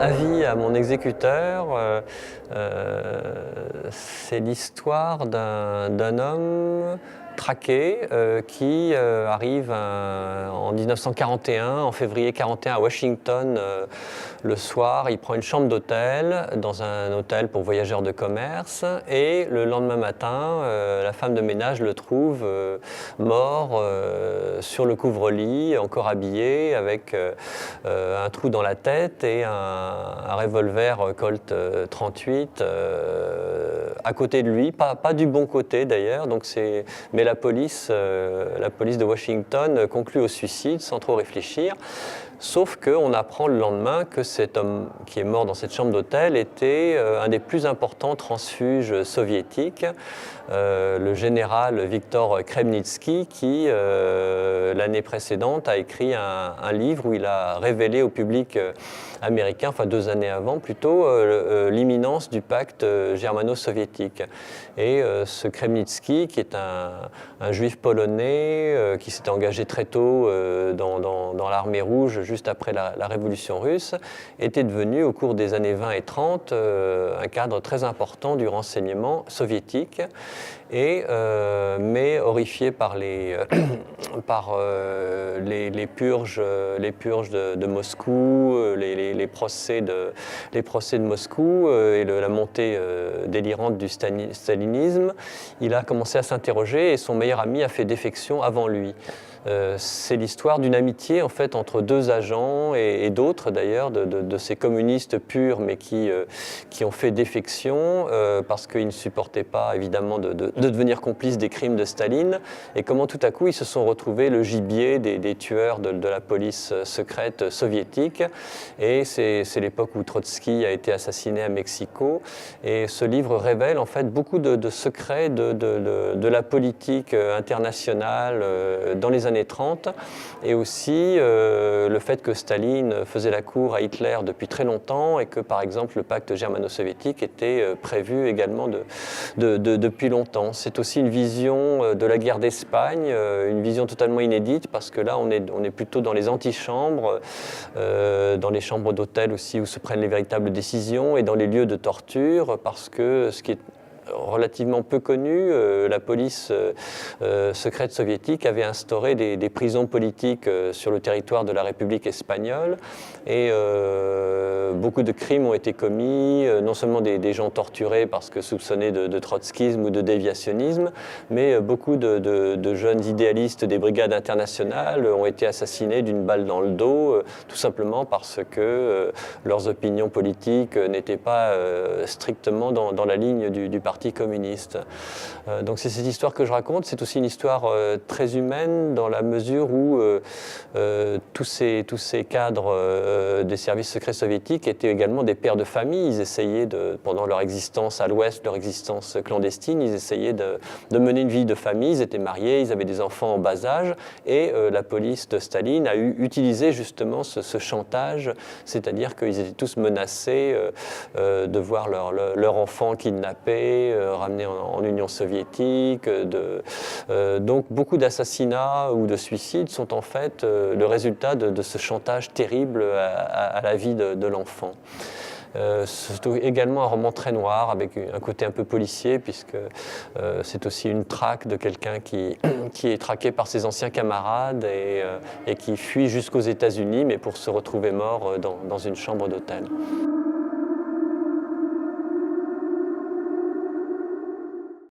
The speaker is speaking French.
Avis à mon exécuteur, c'est l'histoire d'un homme traqué qui arrive en 1941, en février 1941 à Washington le soir. Il prend une chambre d'hôtel dans un hôtel pour voyageurs de commerce et le lendemain matin, la femme de ménage le trouve mort sur le couvre-lit, encore habillé, avec un trou dans la tête et un revolver Colt 38 à côté de lui, pas du bon côté d'ailleurs, mais la police de Washington conclut au suicide sans trop réfléchir. Sauf qu'on apprend le lendemain que cet homme qui est mort dans cette chambre d'hôtel était un des plus importants transfuges soviétiques, le général Viktor Kremnitsky, qui l'année précédente a écrit un livre où il a révélé au public américain, enfin 2 années avant plutôt, l'imminence du pacte germano-soviétique. Et ce Kremnitsky, qui est un juif polonais qui s'était engagé très tôt dans l'armée rouge juste après la révolution russe, était devenu au cours des années 20 et 30 un cadre très important du renseignement soviétique. Mais horrifié par les purges de Moscou, les procès de Moscou et la montée délirante du stalinisme, il a commencé à s'interroger et son meilleur ami a fait défection avant lui. C'est l'histoire d'une amitié en fait entre 2 agents et d'autres d'ailleurs de ces communistes purs mais qui ont fait défection parce qu'ils ne supportaient pas évidemment de devenir complices des crimes de Staline, et comment tout à coup ils se sont retrouvés le gibier des tueurs de la police secrète soviétique. Et c'est l'époque où Trotsky a été assassiné à Mexico, et ce livre révèle en fait beaucoup de secrets de la politique internationale dans les années 30, et aussi le fait que Staline faisait la cour à Hitler depuis très longtemps et que par exemple le pacte germano-soviétique était prévu également depuis longtemps. C'est aussi une vision de la guerre d'Espagne, une vision totalement inédite parce que là on est plutôt dans les antichambres, dans les chambres d'hôtel aussi où se prennent les véritables décisions, et dans les lieux de torture, parce que ce qui est relativement peu connu, la police secrète soviétique avait instauré des prisons politiques sur le territoire de la République espagnole, et beaucoup de crimes ont été commis, non seulement des gens torturés parce que soupçonnés de trotskisme ou de déviationnisme, mais beaucoup de jeunes idéalistes des brigades internationales ont été assassinés d'une balle dans le dos, tout simplement parce que leurs opinions politiques n'étaient pas strictement dans la ligne du Parti communiste. Donc c'est cette histoire que je raconte. C'est aussi une histoire très humaine dans la mesure où tous ces cadres des services secrets soviétiques étaient également des pères de famille. Ils essayaient, pendant leur existence à l'Ouest, leur existence clandestine, ils essayaient de mener une vie de famille. Ils étaient mariés, ils avaient des enfants en bas âge, et la police de Staline a utilisé justement ce chantage, c'est-à-dire qu'ils étaient tous menacés de voir leur enfant kidnappé, ramené en Union soviétique. Donc beaucoup d'assassinats ou de suicides sont en fait le résultat de ce chantage terrible à la vie de l'enfant. C'est également un roman très noir avec un côté un peu policier, puisque c'est aussi une traque de quelqu'un qui est traqué par ses anciens camarades et qui fuit jusqu'aux États-Unis, mais pour se retrouver mort dans une chambre d'hôtel.